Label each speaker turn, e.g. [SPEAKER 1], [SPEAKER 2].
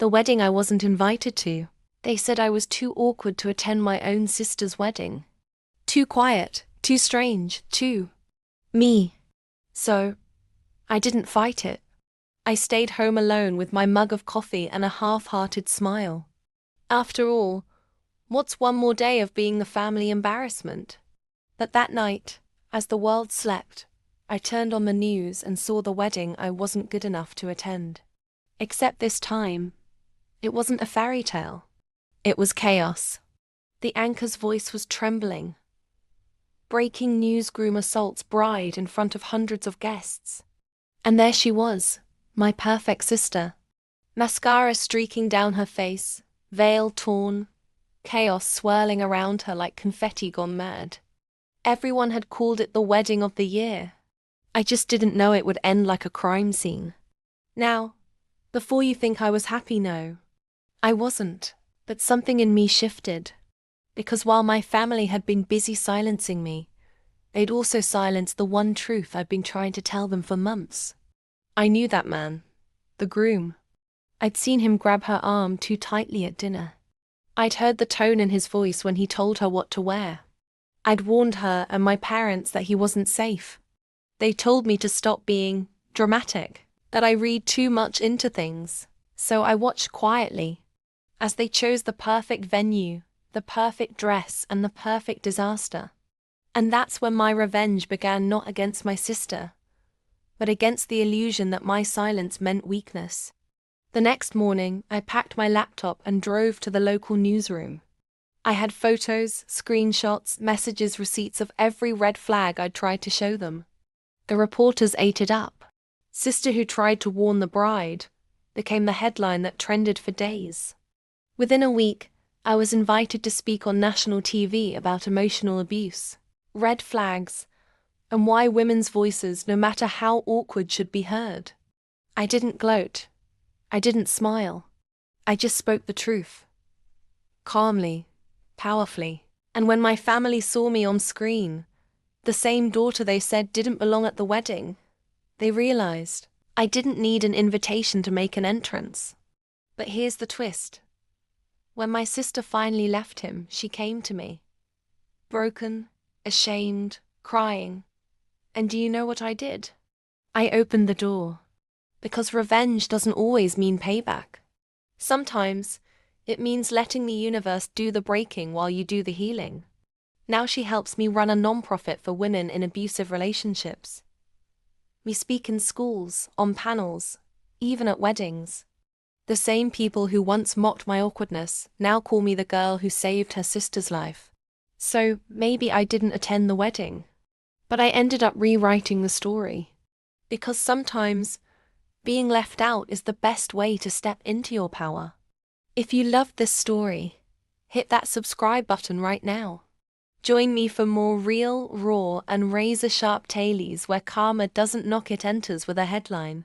[SPEAKER 1] The wedding I wasn't invited to. They said I was too awkward to attend my own sister's wedding. Too quiet, too strange, too me. So, I didn't fight it. I stayed home alone with my mug of coffee and a half-hearted smile. After all, what's one more day of being the family embarrassment? But that night, as the world slept, I turned on the news and saw the wedding I wasn't good enough to attend. Except this time, it wasn't a fairy tale. It was chaos. The anchor's voice was trembling. Breaking news: groom assaults bride in front of hundreds of guests. And there she was, my perfect sister. Mascara streaking down her face, veil torn, chaos swirling around her like confetti gone mad. Everyone had called it the wedding of the year. I just didn't know it would end like a crime scene. Now, before you think I was happy, no. I wasn't, but something in me shifted. Because while my family had been busy silencing me, they'd also silenced the one truth I'd been trying to tell them for months. I knew that man, the groom. I'd seen him grab her arm too tightly at dinner. I'd heard the tone in his voice when he told her what to wear. I'd warned her and my parents that he wasn't safe. They told me to stop being dramatic, that I read too much into things. So I watched quietly, as they chose the perfect venue, the perfect dress, and the perfect disaster. And that's when my revenge began, not against my sister, but against the illusion that my silence meant weakness. The next morning, I packed my laptop and drove to the local newsroom. I had photos, screenshots, messages, receipts of every red flag I'd tried to show them. The reporters ate it up. "Sister who tried to warn the bride" became the headline that trended for days. Within a week, I was invited to speak on national TV about emotional abuse, red flags, and why women's voices, no matter how awkward, should be heard. I didn't gloat. I didn't smile. I just spoke the truth. Calmly, powerfully. And when my family saw me on screen, the same daughter they said didn't belong at the wedding, they realized I didn't need an invitation to make an entrance. But here's the twist. When my sister finally left him, she came to me. Broken, ashamed, crying. And do you know what I did? I opened the door. Because revenge doesn't always mean payback. Sometimes, it means letting the universe do the breaking while you do the healing. Now she helps me run a nonprofit for women in abusive relationships. We speak in schools, on panels, even at weddings. The same people who once mocked my awkwardness now call me the girl who saved her sister's life. So maybe I didn't attend the wedding, but I ended up rewriting the story. Because sometimes, being left out is the best way to step into your power. If you loved this story, hit that subscribe button right now. Join me for more real, raw, and razor-sharp tales where karma doesn't knock, it enters with a headline.